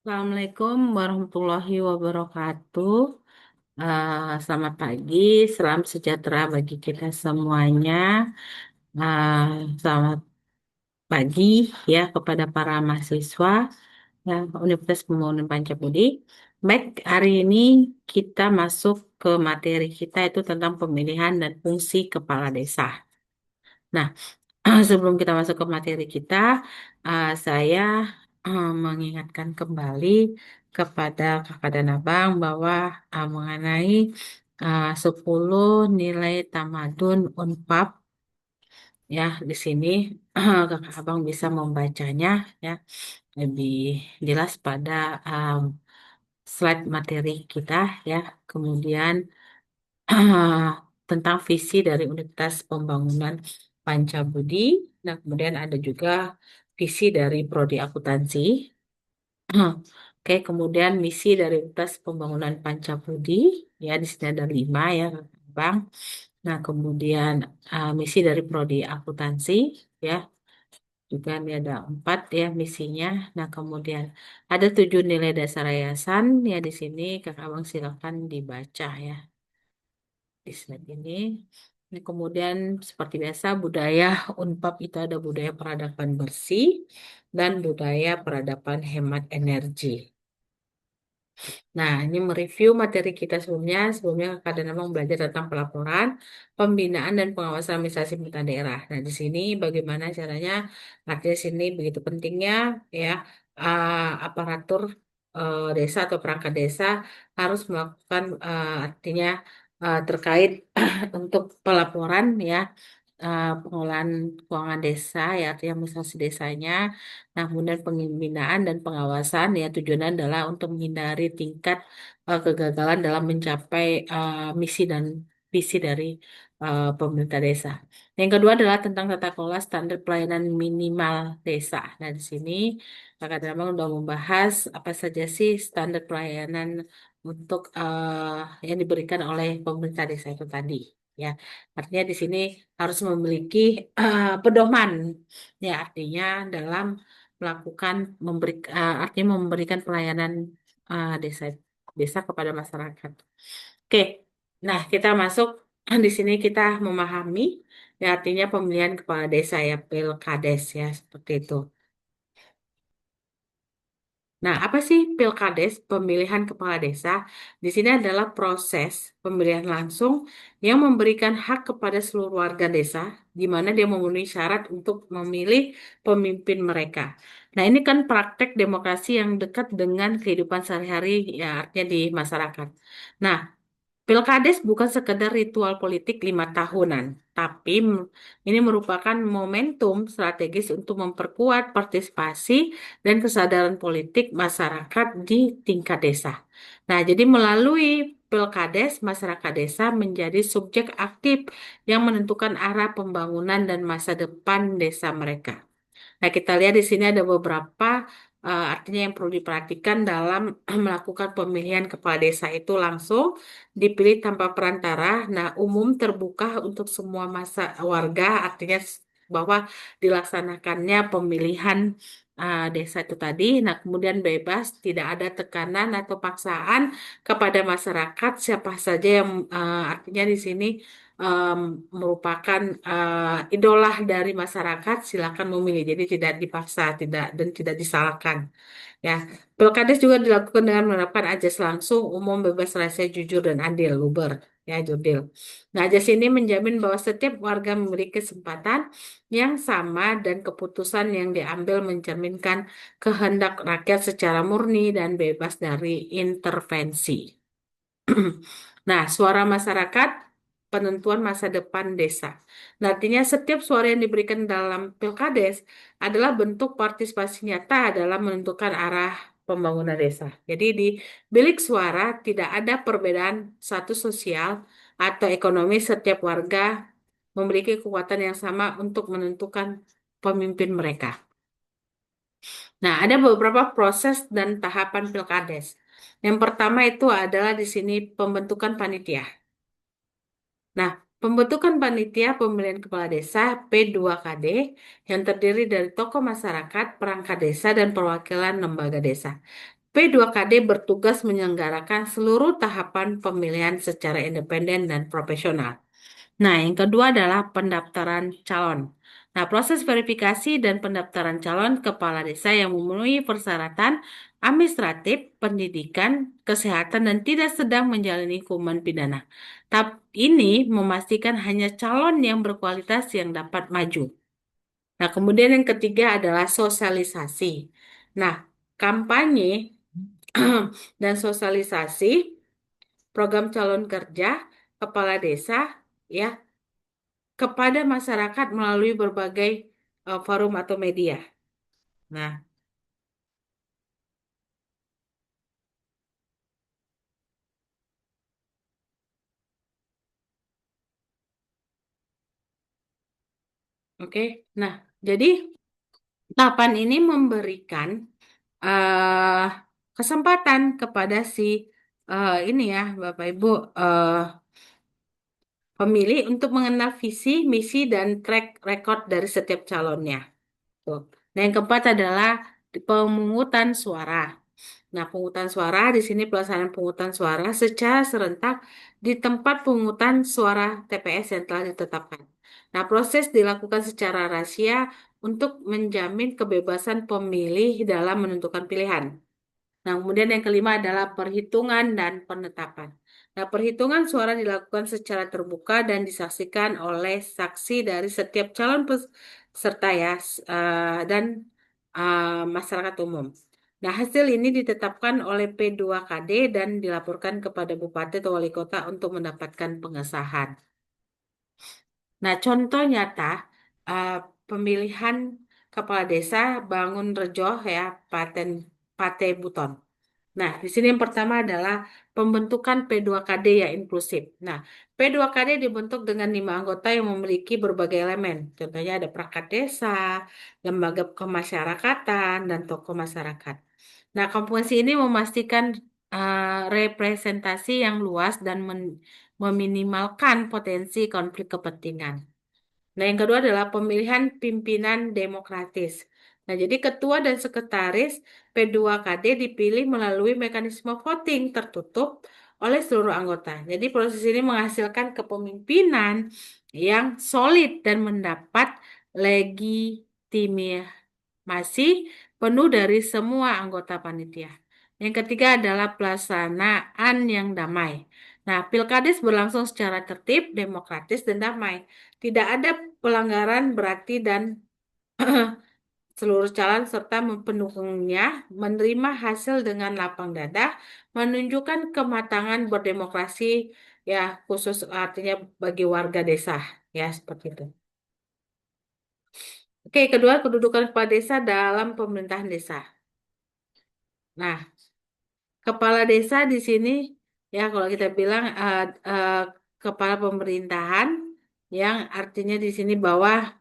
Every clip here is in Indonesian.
Assalamualaikum warahmatullahi wabarakatuh. Selamat pagi, salam sejahtera bagi kita semuanya. Selamat pagi ya kepada para mahasiswa ya, Universitas Pembangunan Pancabudi. Baik, hari ini kita masuk ke materi kita itu tentang pemilihan dan fungsi kepala desa. Nah, sebelum kita masuk ke materi kita, saya mengingatkan kembali kepada kakak dan abang bahwa mengenai 10 nilai tamadun Unpad ya di sini kakak abang bisa membacanya ya lebih jelas pada um, slide materi kita ya. Kemudian tentang visi dari Universitas Pembangunan Pancabudi. Nah, kemudian ada juga visi dari Prodi Akuntansi. Oke, kemudian misi dari Universitas Pembangunan Pancabudi. Ya, di sini ada 5 ya, Bang. Nah, kemudian misi dari Prodi Akuntansi. Ya, juga ini ada 4 ya misinya. Nah, kemudian ada 7 nilai dasar yayasan. Ya, di sini Kakak Abang silakan dibaca ya di slide ini. Nah, kemudian seperti biasa budaya Unpad itu ada budaya peradaban bersih dan budaya peradaban hemat energi. Nah, ini mereview materi kita sebelumnya. Sebelumnya Kak dan Abang belajar tentang pelaporan, pembinaan dan pengawasan administrasi pemerintah daerah. Nah, di sini bagaimana caranya? Artinya di sini begitu pentingnya ya aparatur desa atau perangkat desa harus melakukan artinya terkait untuk pelaporan ya pengelolaan keuangan desa ya artinya administrasi desanya. Nah, kemudian pembinaan dan pengawasan ya tujuannya adalah untuk menghindari tingkat kegagalan dalam mencapai misi dan visi dari pemerintah desa. Yang kedua adalah tentang tata kelola standar pelayanan minimal desa. Nah, di sini Kakak Drama sudah membahas apa saja sih standar pelayanan untuk yang diberikan oleh pemerintah desa itu tadi. Ya, artinya di sini harus memiliki pedoman. Ya, artinya dalam melakukan artinya memberikan pelayanan desa desa kepada masyarakat. Oke, nah kita masuk di sini kita memahami ya artinya pemilihan kepala desa ya Pilkades ya seperti itu. Nah, apa sih Pilkades, pemilihan kepala desa? Di sini adalah proses pemilihan langsung yang memberikan hak kepada seluruh warga desa, di mana dia memenuhi syarat untuk memilih pemimpin mereka. Nah, ini kan praktek demokrasi yang dekat dengan kehidupan sehari-hari, ya artinya di masyarakat. Nah, Pilkades bukan sekedar ritual politik 5 tahunan, tapi ini merupakan momentum strategis untuk memperkuat partisipasi dan kesadaran politik masyarakat di tingkat desa. Nah, jadi melalui Pilkades, masyarakat desa menjadi subjek aktif yang menentukan arah pembangunan dan masa depan desa mereka. Nah, kita lihat di sini ada beberapa artinya yang perlu diperhatikan dalam melakukan pemilihan kepala desa itu langsung dipilih tanpa perantara. Nah, umum terbuka untuk semua masa warga, artinya bahwa dilaksanakannya pemilihan desa itu tadi. Nah, kemudian bebas, tidak ada tekanan atau paksaan kepada masyarakat siapa saja yang artinya di sini em, merupakan idola dari masyarakat silakan memilih. Jadi tidak dipaksa, tidak dan tidak disalahkan. Ya, Pilkades juga dilakukan dengan menerapkan ajas langsung, umum, bebas, rahasia, jujur dan adil, luber. Ya, jurdil. Nah, ajas ini menjamin bahwa setiap warga memiliki kesempatan yang sama dan keputusan yang diambil mencerminkan kehendak rakyat secara murni dan bebas dari intervensi. Nah, suara masyarakat, penentuan masa depan desa. Nah, artinya setiap suara yang diberikan dalam Pilkades adalah bentuk partisipasi nyata dalam menentukan arah pembangunan desa. Jadi di bilik suara tidak ada perbedaan status sosial atau ekonomi, setiap warga memiliki kekuatan yang sama untuk menentukan pemimpin mereka. Nah, ada beberapa proses dan tahapan Pilkades. Yang pertama itu adalah di sini pembentukan panitia. Nah, pembentukan panitia pemilihan kepala desa P2KD yang terdiri dari tokoh masyarakat, perangkat desa, dan perwakilan lembaga desa. P2KD bertugas menyelenggarakan seluruh tahapan pemilihan secara independen dan profesional. Nah, yang kedua adalah pendaftaran calon. Nah, proses verifikasi dan pendaftaran calon kepala desa yang memenuhi persyaratan administratif, pendidikan, kesehatan, dan tidak sedang menjalani hukuman pidana. Tapi ini memastikan hanya calon yang berkualitas yang dapat maju. Nah, kemudian yang ketiga adalah sosialisasi. Nah, kampanye dan sosialisasi program calon kerja kepala desa ya kepada masyarakat melalui berbagai forum atau media. Nah, oke. Nah, jadi tahapan ini memberikan eh kesempatan kepada si ini ya, Bapak Ibu, pemilih untuk mengenal visi, misi, dan track record dari setiap calonnya. Tuh. Nah, yang keempat adalah pemungutan suara. Nah, pemungutan suara di sini pelaksanaan pemungutan suara secara serentak di tempat pemungutan suara TPS yang telah ditetapkan. Nah, proses dilakukan secara rahasia untuk menjamin kebebasan pemilih dalam menentukan pilihan. Nah, kemudian yang kelima adalah perhitungan dan penetapan. Nah, perhitungan suara dilakukan secara terbuka dan disaksikan oleh saksi dari setiap calon peserta ya, dan masyarakat umum. Nah, hasil ini ditetapkan oleh P2KD dan dilaporkan kepada Bupati atau Wali Kota untuk mendapatkan pengesahan. Nah, contoh nyata uh, pemilihan kepala desa Bangun Rejo ya, Pate Buton. Nah, di sini yang pertama adalah pembentukan P2KD yang inklusif. Nah, P2KD dibentuk dengan 5 anggota yang memiliki berbagai elemen. Contohnya ada perangkat desa, lembaga kemasyarakatan, dan tokoh masyarakat. Nah, komposisi ini memastikan representasi yang luas dan meminimalkan potensi konflik kepentingan. Nah, yang kedua adalah pemilihan pimpinan demokratis. Nah, jadi ketua dan sekretaris P2KD dipilih melalui mekanisme voting tertutup oleh seluruh anggota. Jadi proses ini menghasilkan kepemimpinan yang solid dan mendapat legitimasi penuh dari semua anggota panitia. Yang ketiga adalah pelaksanaan yang damai. Nah, Pilkades berlangsung secara tertib, demokratis, dan damai. Tidak ada pelanggaran berarti dan seluruh calon serta pendukungnya menerima hasil dengan lapang dada, menunjukkan kematangan berdemokrasi ya khusus artinya bagi warga desa ya seperti itu. Oke, kedua kedudukan kepala desa dalam pemerintahan desa. Nah, kepala desa di sini ya kalau kita bilang kepala pemerintahan yang artinya di sini bawah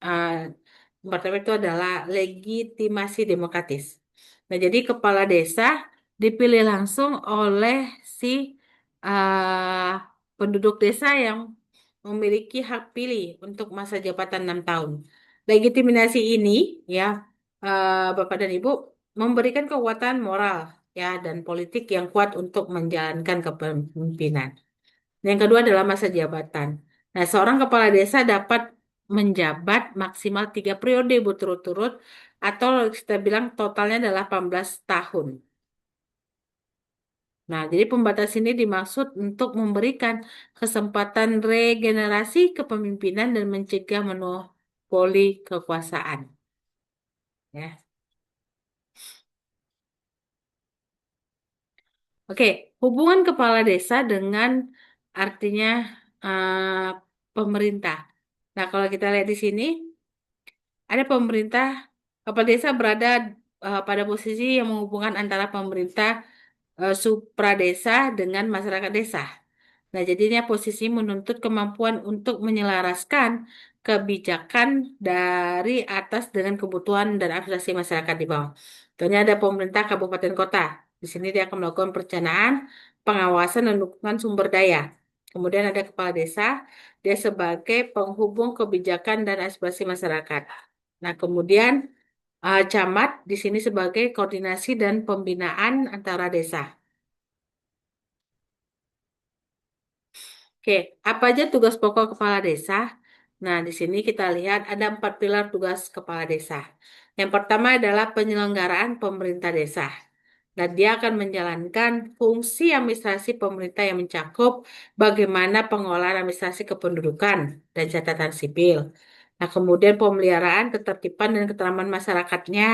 eh, yang pertama itu adalah legitimasi demokratis. Nah, jadi kepala desa dipilih langsung oleh si eh, penduduk desa yang memiliki hak pilih untuk masa jabatan 6 tahun. Legitimasi ini ya Bapak dan Ibu memberikan kekuatan moral ya dan politik yang kuat untuk menjalankan kepemimpinan. Yang kedua adalah masa jabatan. Nah, seorang kepala desa dapat menjabat maksimal 3 periode berturut-turut atau kita bilang totalnya adalah 18 tahun. Nah, jadi pembatas ini dimaksud untuk memberikan kesempatan regenerasi kepemimpinan dan mencegah monopoli kekuasaan. Ya. Oke, hubungan kepala desa dengan artinya pemerintah. Nah, kalau kita lihat di sini, ada pemerintah, kepala desa berada pada posisi yang menghubungkan antara pemerintah supradesa dengan masyarakat desa. Nah, jadinya posisi menuntut kemampuan untuk menyelaraskan kebijakan dari atas dengan kebutuhan dan aspirasi masyarakat di bawah. Contohnya ada pemerintah kabupaten kota. Di sini dia akan melakukan perencanaan, pengawasan, dan dukungan sumber daya. Kemudian ada kepala desa, dia sebagai penghubung kebijakan dan aspirasi masyarakat. Nah, kemudian Camat di sini sebagai koordinasi dan pembinaan antara desa. Oke, apa aja tugas pokok kepala desa? Nah, di sini kita lihat ada 4 pilar tugas kepala desa. Yang pertama adalah penyelenggaraan pemerintah desa. Nah, dia akan menjalankan fungsi administrasi pemerintah yang mencakup bagaimana pengelolaan administrasi kependudukan dan catatan sipil. Nah, kemudian pemeliharaan ketertiban dan ketentraman masyarakatnya.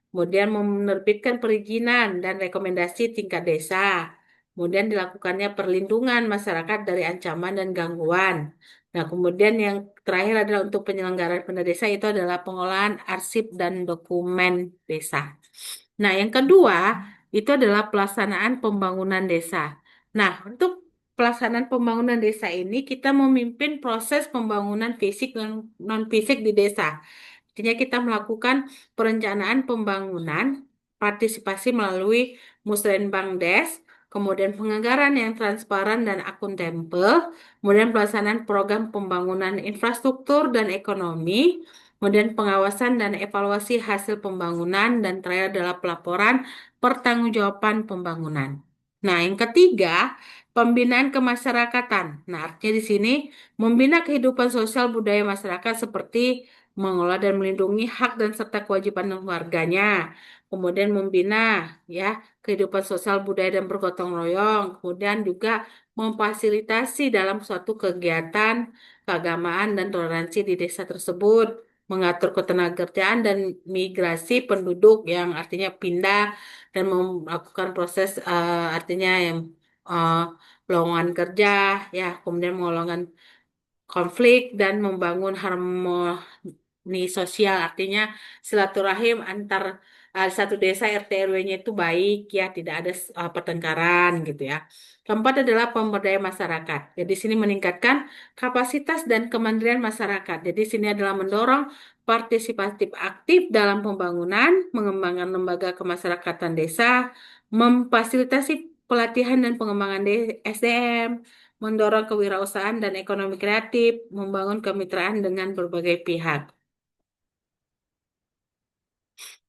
Kemudian menerbitkan perizinan dan rekomendasi tingkat desa. Kemudian dilakukannya perlindungan masyarakat dari ancaman dan gangguan. Nah, kemudian yang terakhir adalah untuk penyelenggaraan dana desa itu adalah pengolahan arsip dan dokumen desa. Nah, yang kedua itu adalah pelaksanaan pembangunan desa. Nah, untuk pelaksanaan pembangunan desa ini kita memimpin proses pembangunan fisik dan non-fisik di desa. Artinya kita melakukan perencanaan pembangunan, partisipasi melalui Musrenbangdes, kemudian penganggaran yang transparan dan akuntabel, kemudian pelaksanaan program pembangunan infrastruktur dan ekonomi, kemudian pengawasan dan evaluasi hasil pembangunan, dan terakhir adalah pelaporan pertanggungjawaban pembangunan. Nah, yang ketiga, pembinaan kemasyarakatan. Nah, artinya di sini membina kehidupan sosial budaya masyarakat seperti mengelola dan melindungi hak dan serta kewajiban warganya. Kemudian membina ya kehidupan sosial budaya dan bergotong royong. Kemudian juga memfasilitasi dalam suatu kegiatan keagamaan dan toleransi di desa tersebut, mengatur ketenagakerjaan dan migrasi penduduk yang artinya pindah dan melakukan proses artinya yang eh, lowongan kerja ya, kemudian mengolongkan konflik dan membangun harmoni sosial, artinya silaturahim antar satu desa RT RW-nya itu baik ya, tidak ada pertengkaran gitu ya. Keempat adalah pemberdayaan masyarakat. Jadi sini meningkatkan kapasitas dan kemandirian masyarakat. Jadi sini adalah mendorong partisipatif aktif dalam pembangunan, mengembangkan lembaga kemasyarakatan desa, memfasilitasi pelatihan dan pengembangan SDM, mendorong kewirausahaan dan ekonomi kreatif, membangun kemitraan dengan berbagai pihak.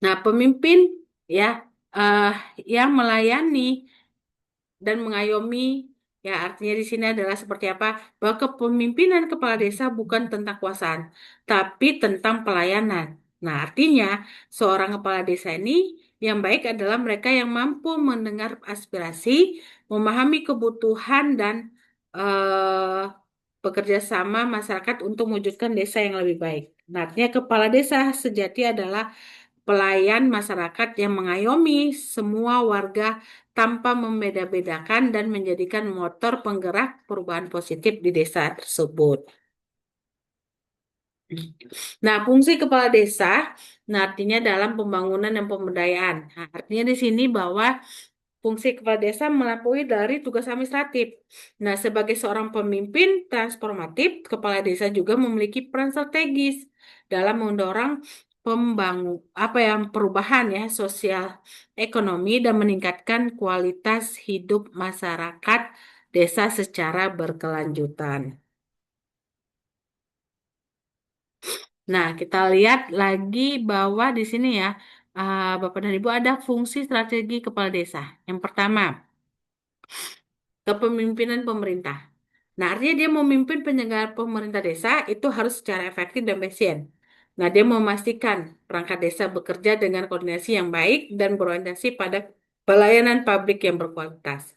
Nah, pemimpin ya eh, yang melayani dan mengayomi, ya artinya di sini adalah seperti apa? Bahwa kepemimpinan kepala desa bukan tentang kuasaan, tapi tentang pelayanan. Nah, artinya seorang kepala desa ini yang baik adalah mereka yang mampu mendengar aspirasi, memahami kebutuhan dan eh, bekerja sama masyarakat untuk mewujudkan desa yang lebih baik. Nah, artinya kepala desa sejati adalah pelayan masyarakat yang mengayomi semua warga tanpa membeda-bedakan dan menjadikan motor penggerak perubahan positif di desa tersebut. Nah, fungsi kepala desa, nah artinya dalam pembangunan dan pemberdayaan. Nah, artinya di sini bahwa fungsi kepala desa melampaui dari tugas administratif. Nah, sebagai seorang pemimpin transformatif, kepala desa juga memiliki peran strategis dalam mendorong apa yang perubahan ya sosial ekonomi dan meningkatkan kualitas hidup masyarakat desa secara berkelanjutan. Nah, kita lihat lagi bahwa di sini ya, Bapak dan Ibu ada fungsi strategi kepala desa. Yang pertama, kepemimpinan pemerintah. Nah, artinya dia memimpin penyelenggaraan pemerintah desa itu harus secara efektif dan efisien. Nah, dia memastikan perangkat desa bekerja dengan koordinasi yang baik dan berorientasi pada pelayanan publik yang berkualitas.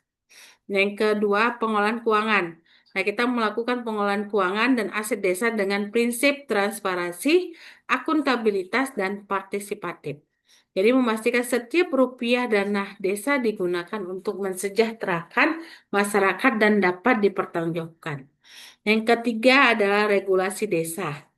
Yang kedua, pengolahan keuangan. Nah, kita melakukan pengolahan keuangan dan aset desa dengan prinsip transparansi, akuntabilitas, dan partisipatif. Jadi memastikan setiap rupiah dana desa digunakan untuk mensejahterakan masyarakat dan dapat dipertanggungjawabkan. Yang ketiga adalah regulasi desa.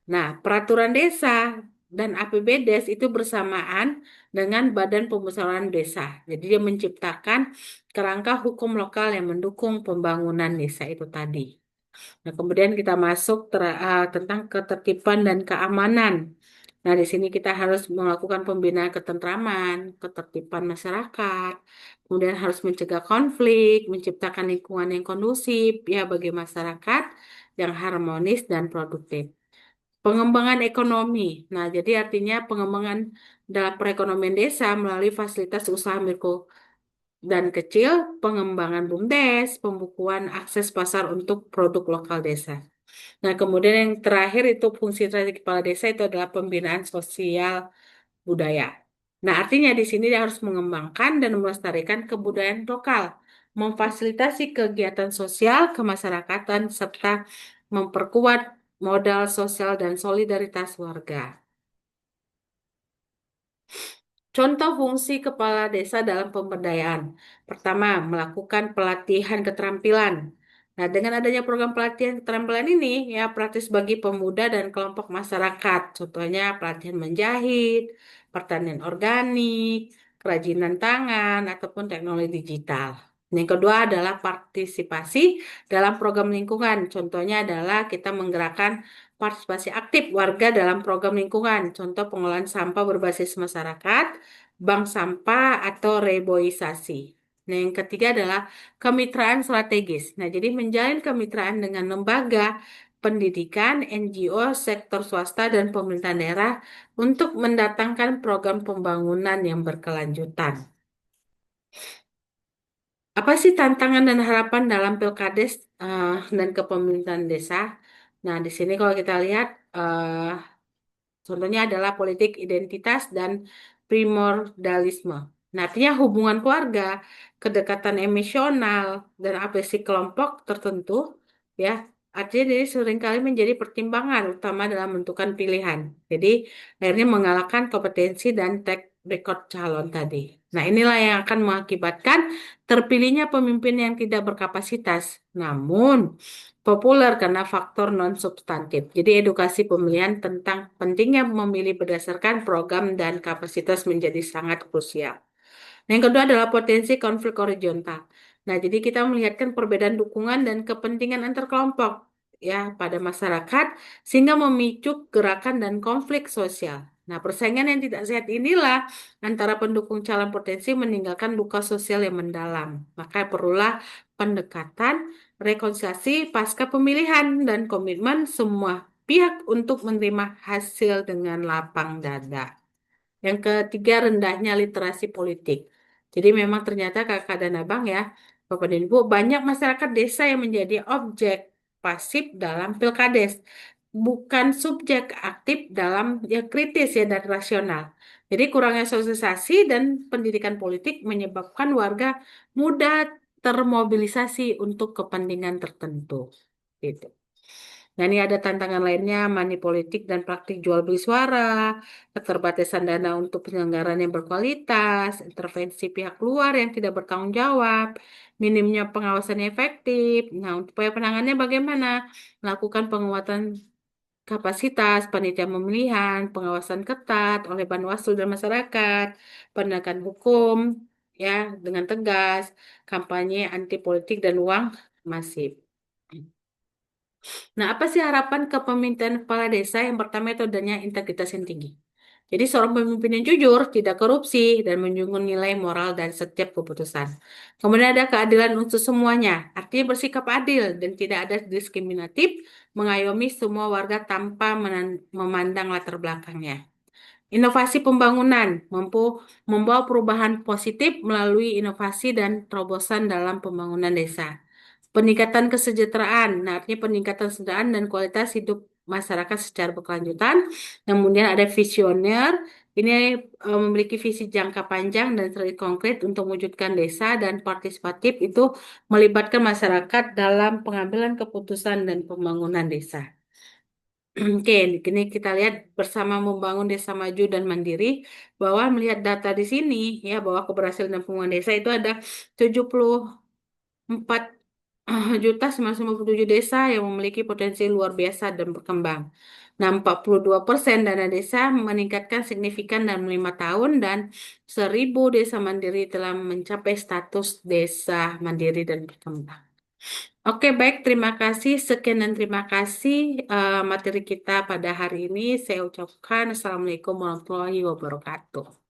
Nah, peraturan desa dan APBDes itu bersamaan dengan Badan Pemusyawaratan Desa. Jadi dia menciptakan kerangka hukum lokal yang mendukung pembangunan desa itu tadi. Nah, kemudian kita masuk tentang ketertiban dan keamanan. Nah, di sini kita harus melakukan pembinaan ketentraman, ketertiban masyarakat, kemudian harus mencegah konflik, menciptakan lingkungan yang kondusif ya bagi masyarakat yang harmonis dan produktif. Pengembangan ekonomi. Nah, jadi artinya pengembangan dalam perekonomian desa melalui fasilitas usaha mikro dan kecil, pengembangan BUMDes, pembukuan akses pasar untuk produk lokal desa. Nah, kemudian yang terakhir itu fungsi dari kepala desa itu adalah pembinaan sosial budaya. Nah, artinya di sini dia harus mengembangkan dan melestarikan kebudayaan lokal, memfasilitasi kegiatan sosial kemasyarakatan, serta memperkuat modal sosial dan solidaritas warga. Contoh fungsi kepala desa dalam pemberdayaan. Pertama, melakukan pelatihan keterampilan. Nah, dengan adanya program pelatihan keterampilan ini, ya praktis bagi pemuda dan kelompok masyarakat. Contohnya pelatihan menjahit, pertanian organik, kerajinan tangan, ataupun teknologi digital. Yang kedua adalah partisipasi dalam program lingkungan. Contohnya adalah kita menggerakkan partisipasi aktif warga dalam program lingkungan. Contoh pengolahan sampah berbasis masyarakat, bank sampah atau reboisasi. Nah, yang ketiga adalah kemitraan strategis. Nah, jadi menjalin kemitraan dengan lembaga pendidikan, NGO, sektor swasta, dan pemerintah daerah untuk mendatangkan program pembangunan yang berkelanjutan. Apa sih tantangan dan harapan dalam Pilkades dan kepemimpinan desa? Nah, di sini kalau kita lihat, contohnya adalah politik identitas dan primordialisme. Nah, artinya hubungan keluarga, kedekatan emosional, dan apresiasi kelompok tertentu, ya, artinya jadi seringkali menjadi pertimbangan utama dalam menentukan pilihan. Jadi, akhirnya mengalahkan kompetensi dan track record calon tadi. Nah, inilah yang akan mengakibatkan terpilihnya pemimpin yang tidak berkapasitas, namun populer karena faktor non-substantif. Jadi edukasi pemilihan tentang pentingnya memilih berdasarkan program dan kapasitas menjadi sangat krusial. Yang kedua adalah potensi konflik horizontal. Nah, jadi kita melihatkan perbedaan dukungan dan kepentingan antar kelompok ya pada masyarakat sehingga memicu gerakan dan konflik sosial. Nah, persaingan yang tidak sehat inilah antara pendukung calon potensi meninggalkan luka sosial yang mendalam. Maka perlulah pendekatan rekonsiliasi pasca pemilihan dan komitmen semua pihak untuk menerima hasil dengan lapang dada. Yang ketiga, rendahnya literasi politik. Jadi memang ternyata kakak dan abang ya, Bapak dan Ibu, banyak masyarakat desa yang menjadi objek pasif dalam pilkades. Bukan subjek aktif dalam ya kritis ya dan rasional. Jadi kurangnya sosialisasi dan pendidikan politik menyebabkan warga mudah termobilisasi untuk kepentingan tertentu. Gitu. Nah, ini ada tantangan lainnya, money politik dan praktik jual beli suara, keterbatasan dana untuk penyelenggaraan yang berkualitas, intervensi pihak luar yang tidak bertanggung jawab, minimnya pengawasan yang efektif. Nah, untuk upaya penanganannya bagaimana? Melakukan penguatan kapasitas, panitia pemilihan, pengawasan ketat oleh Panwaslu dan masyarakat, penegakan hukum, ya, dengan tegas, kampanye anti politik dan uang masif. Nah, apa sih harapan kepemimpinan kepala desa? Yang pertama itu adanya integritas yang tinggi. Jadi seorang pemimpin yang jujur, tidak korupsi, dan menjunjung nilai moral dari setiap keputusan. Kemudian ada keadilan untuk semuanya, artinya bersikap adil dan tidak ada diskriminatif, mengayomi semua warga tanpa memandang latar belakangnya. Inovasi pembangunan mampu membawa perubahan positif melalui inovasi dan terobosan dalam pembangunan desa. Peningkatan kesejahteraan, nah artinya peningkatan kesejahteraan dan kualitas hidup masyarakat secara berkelanjutan. Kemudian ada visioner, ini memiliki visi jangka panjang dan strategi konkret untuk mewujudkan desa dan partisipatif itu melibatkan masyarakat dalam pengambilan keputusan dan pembangunan desa. Oke, ini kita lihat bersama membangun desa maju dan mandiri bahwa melihat data di sini ya bahwa keberhasilan dan pembangunan desa itu ada 74 juta 957 desa yang memiliki potensi luar biasa dan berkembang. Nah, 42% dana desa meningkatkan signifikan dalam 5 tahun dan 1.000 desa mandiri telah mencapai status desa mandiri dan berkembang. Oke, baik. Terima kasih. Sekian dan terima kasih materi kita pada hari ini. Saya ucapkan Assalamualaikum warahmatullahi wabarakatuh.